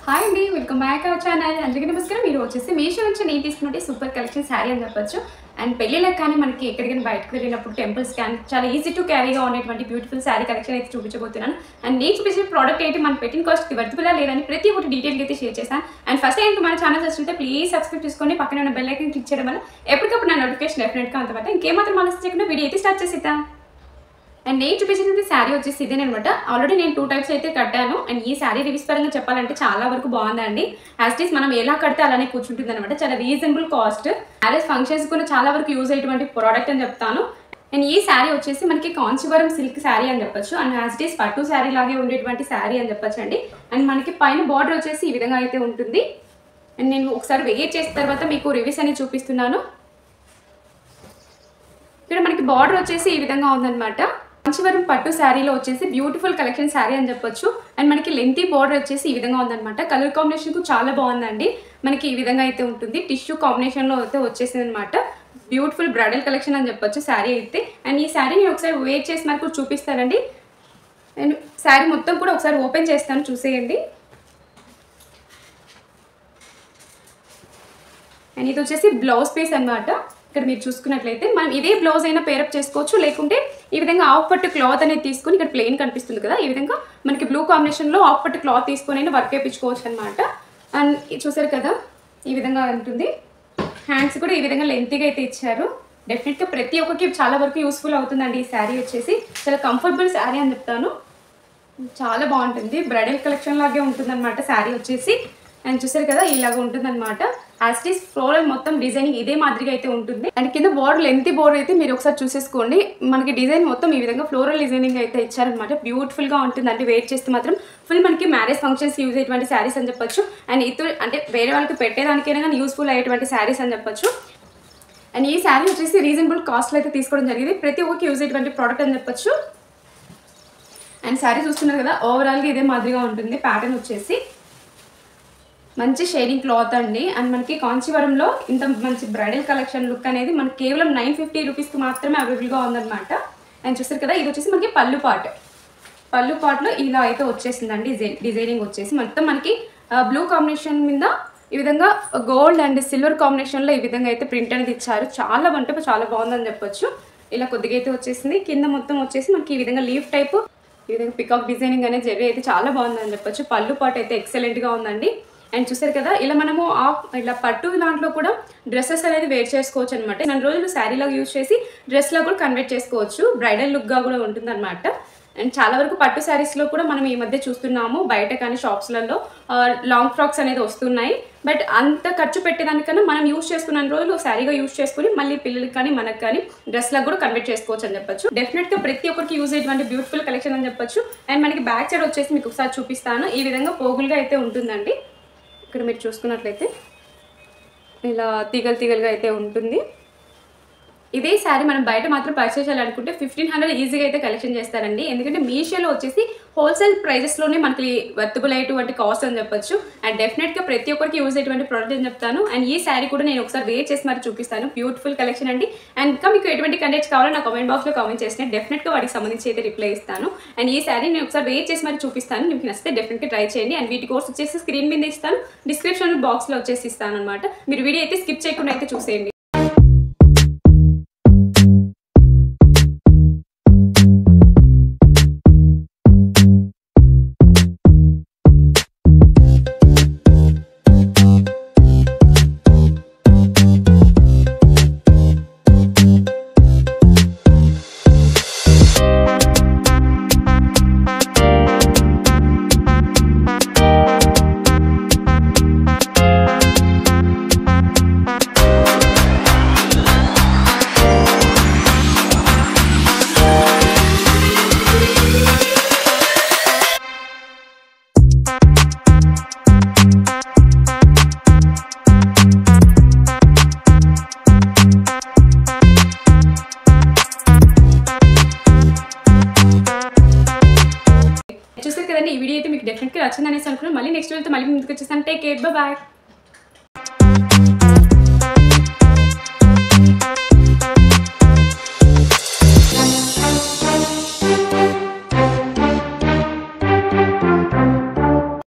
Hi అండి, welcome back our channel. అందరికీ నమస్కారం. మీరు వచ్చేసి మీషో నుంచి నేను తీసుకున్నట్టు సూపర్ కలెక్షన్ శారీ అని చెప్పొచ్చు. అండ్ పెళ్ళిళ్ళకి కానీ మనకి ఎక్కడికైనా బయటకు వెళ్ళినప్పుడు టెంపుల్స్ కానీ చాలా ఈజీ టు క్యారీగా ఉండేటువంటి బ్యూటిఫుల్ శారీ కలెక్షన్ అయితే చూపించబోతున్నాను. అండ్ నేను చూపించిన ప్రోడక్ట్ అయితే మనం పెట్టిన కాస్ట్కి వర్తిబులా లేదని ప్రతి ఒక్కటి డీటెయిల్గా అయితే షేర్ చేస్తాను. అండ్ ఫస్ట్ టైం మన ఛానల్ వస్తుంటే ప్లీజ్ సబ్స్క్రైబ్ చేసుకొని పక్కన ఉన్న బెల్ ఐకాన్ క్లిక్ చేయడం వల్ల ఎప్పటికప్పుడు నా నోటిఫికేషన్ డెఫినెట్గా అంతమాట. ఇంకేమాత్రం మనసు చేయకుండా వీడియో అయితే స్టార్ట్ చేసేద్దాం. అండ్ నేను చూపించింది శారీ వచ్చేసి ఇదేనమాట. ఆల్రెడీ నేను 2 టైప్స్ అయితే కట్టాను. అండ్ ఈ శారీ రివ్యూస్ పరంగా చెప్పాలంటే చాలా వరకు బాగుందండి. యాజ్ ఇట్ ఈస్ మనం ఎలా కడితే అలానే కూర్చుంటుంది అనమాట. చాలా రీజనబుల్ కాస్ట్. మ్యారేజ్ ఫంక్షన్స్ కూడా చాలా వరకు యూజ్ అయ్యేటువంటి ప్రోడక్ట్ అని చెప్తాను. అండ్ ఈ శారీ వచ్చేసి మనకి కాంచీవరం సిల్క్ శారీ అని చెప్పొచ్చు. అండ్ యాజ్ ఇట్ ఈస్ పట్టు శారీ లాగే ఉండేటువంటి శారీ అని చెప్పొచ్చు అండి. అండ్ మనకి పైన బార్డర్ వచ్చేసి ఈ విధంగా అయితే ఉంటుంది. అండ్ నేను ఒకసారి వెయిట్ చేసిన తర్వాత మీకు రివ్యూస్ అనేది చూపిస్తున్నాను. ఇక్కడ మనకి బార్డర్ వచ్చేసి ఈ విధంగా ఉందన్నమాట. కాంచీవరం పట్టు శారీలో వచ్చేసి బ్యూటిఫుల్ కలెక్షన్ శారీ అని చెప్పొచ్చు. అండ్ మనకి లెంతీ బార్డర్ వచ్చేసి ఈ విధంగా ఉందన్నమాట. కలర్ కాంబినేషన్ చాలా బాగుందండి. మనకి ఈ విధంగా అయితే ఉంటుంది. టిష్యూ కాంబినేషన్లో అయితే వచ్చేసింది అనమాట. బ్యూటిఫుల్ బ్రైడల్ కలెక్షన్ అని చెప్పొచ్చు శారీ అయితే. అండ్ ఈ శారీ నేను ఒకసారి వెయిట్ చేసి మనకు చూపిస్తానండి. అండ్ శారీ మొత్తం కూడా ఒకసారి ఓపెన్ చేస్తాను, చూసేయండి. అండ్ ఇది వచ్చేసి బ్లౌజ్ పీస్ అనమాట. ఇక్కడ మీరు చూసుకున్నట్లయితే మనం ఇదే బ్లౌజ్ అయినా పేరప్ చేసుకోవచ్చు, లేకుంటే ఈ విధంగా ఆఫ్ పట్టు క్లాత్ అనేది తీసుకొని, ఇక్కడ ప్లెయిన్ కనిపిస్తుంది కదా, ఈ విధంగా మనకి బ్లూ కాంబినేషన్లో ఆఫ్ పట్టు క్లాత్ తీసుకొని అయినా వర్క్ వేయించుకోవచ్చు అనమాట. అండ్ చూసారు కదా, ఈ విధంగా ఉంటుంది. హ్యాండ్స్ కూడా ఈ విధంగా లెంతీగా అయితే ఇచ్చారు. డెఫినెట్గా ప్రతి ఒక్కరికి చాలా వరకు యూస్ఫుల్ అవుతుందండి. ఈ శారీ వచ్చేసి చాలా కంఫర్టబుల్ శారీ అని చెప్తాను. చాలా బాగుంటుంది. బ్రైడల్ కలెక్షన్ లాగే ఉంటుంది అనమాట శారీ వచ్చేసి. అండ్ చూసారు కదా, ఇలాగ ఉంటుంది అనమాట. యాస్టీస్ ఫ్లోరల్ మొత్తం డిజైనింగ్ ఇదే మాదిరిగా అయితే ఉంటుంది. అండ్ కింద బోర్డర్ లెంతీ బోర్డర్ అయితే మీరు ఒకసారి చూసేసుకోండి. మనకి డిజైన్ మొత్తం ఈ విధంగా ఫ్లోరల్ డిజైనింగ్ అయితే ఇచ్చారనమాట. బ్యూటిఫుల్గా ఉంటుంది అండి. వెయిట్ చేస్తే మాత్రం ఫుల్ మనకి మ్యారేజ్ ఫంక్షన్స్ యూజ్ అయ్యేటువంటి శారీస్ అని చెప్పొచ్చు. అండ్ ఇది అంటే వేరే వాళ్ళకి పెట్టేదానికైనా కానీ యూస్ఫుల్ అయ్యేటువంటి శారీస్ అని చెప్పొచ్చు. అండ్ ఈ శారీ వచ్చేసి రీజనబుల్ కాస్ట్లో అయితే తీసుకోవడం జరిగింది. ప్రతి ఒక్కరికి యూజ్ అయ్యేటువంటి ప్రోడక్ట్ అని చెప్పొచ్చు. అండ్ శారీ చూస్తున్నారు కదా, ఓవరాల్గా ఇదే మాదిరిగా ఉంటుంది. ప్యాటర్న్ వచ్చేసి మంచి షేడింగ్ క్లాత్ అండి. అండ్ మనకి కాంచీవరంలో ఇంత మంచి బ్రైడల్ కలెక్షన్ లుక్ అనేది మనకి కేవలం 950 రూపీస్కి మాత్రమే అవైలబుల్గా ఉందన్నమాట. అండ్ చూస్తారు కదా, ఇది వచ్చేసి మనకి పళ్ళు పార్ట్లో ఇలా అయితే వచ్చేసిందండి. డిజైనింగ్ వచ్చేసి మొత్తం మనకి బ్లూ కాంబినేషన్ మీద ఈ విధంగా గోల్డ్ అండ్ సిల్వర్ కాంబినేషన్లో ఈ విధంగా అయితే ప్రింట్ అనేది ఇచ్చారు. చాలా అంటే చాలా బాగుందని చెప్పొచ్చు. ఇలా కొద్దిగా అయితే వచ్చేసింది. కింద మొత్తం వచ్చేసి మనకి ఈ విధంగా లీఫ్ టైప్, ఈ విధంగా పికాక్ డిజైనింగ్ అనేది జరిగి అయితే చాలా బాగుందని చెప్పొచ్చు. పళ్ళు పార్ట్ అయితే ఎక్సలెంట్గా ఉందండి. అండ్ చూసారు కదా, ఇలా మనము ఇలా పట్టు దాంట్లో కూడా డ్రెస్సెస్ అనేది వేర్ చేసుకోవచ్చు అనమాట. 2 రోజులు శారీలాగా యూజ్ చేసి డ్రెస్లా కూడా కన్వర్ట్ చేసుకోవచ్చు. బ్రైడల్ లుక్గా కూడా ఉంటుంది అనమాట. అండ్ చాలా వరకు పట్టు శారీస్లో కూడా మనం ఈ మధ్య చూస్తున్నాము. బయట కానీ షాప్స్లలో లాంగ్ ఫ్రాక్స్ అనేది వస్తున్నాయి. బట్ అంత ఖర్చు పెట్టేదానికన్నా మనం యూజ్ చేసుకున్న రోజులు శారీగా యూజ్ చేసుకుని మళ్ళీ పిల్లలకి కానీ మనకు కానీ డ్రెస్లాగా కూడా కన్వర్ట్ చేసుకోవచ్చు అని చెప్పొచ్చు. డెఫినెట్గా ప్రతి ఒక్కరికి యూజ్ అయ్యేటువంటి బ్యూటిఫుల్ కలెక్షన్ అని చెప్పొచ్చు. అండ్ మనకి బ్యాక్ సైడ్ వచ్చేసి మీకు ఒకసారి చూపిస్తాను. ఈ విధంగా పోగులుగా అయితే ఉంటుందండి. ఇక్కడ మీరు చూసుకున్నట్లయితే ఇలా తీగలుగా అయితే ఉంటుంది. ఇదే శారీ మనం బయట మాత్రం పర్చేస్ చేయాలనుకుంటే 1500 ఈజీగా అయితే కలెక్షన్ చేస్తారండి. ఎందుకంటే మీషోలో వచ్చేసి హోల్సేల్ ప్రైజెస్లోనే మనకి వర్తబుల్ అయ్యేటువంటి కాస్ట్ అని చెప్పొచ్చు. అండ్ డెఫినెట్గా ప్రతి ఒక్కరికి యూజ్ అయ్యేటువంటి ప్రోడక్ట్ అని చెప్తాను. అండ్ ఈ శారీ కూడా నేను ఒకసారి వేర్ చేసి మరి చూపిస్తాను. బ్యూటిఫుల్ కలెక్షన్ అండి. అండ్ ఇంకా మీకు ఎటువంటి కంటెంట్స్ కావాలో నా కామెంట్ బాక్స్లో కామెంట్ చేస్తే డెఫినెట్గా వాటికి సంబంధించి అయితే రిప్లై ఇస్తాను. అండ్ ఈ శారీ నేను ఒకసారి వేర్ చేసి మరి చూపిస్తాను. మీకు నచ్చితే డెఫినెట్గా ట్రై చేయండి. అండ్ వీటి కోర్స్ వచ్చేసి స్క్రీన్ మీద ఇస్తాను, డిస్క్రిప్షన్ బాక్స్లో వచ్చేసి ఇస్తాను అనమాట. మీరు వీడియో అయితే స్కిప్ చేయకుండా అయితే చూసేయండి. చూసారు కదండి, ఈ వీడియో అయితే మీకు డెఫినెట్గా నచ్చిందనేసి అనుకున్నాను. మళ్ళీ నెక్స్ట్ వీడియోతో మళ్ళీ ముందుకు వచ్చేసాను. Take care, bye.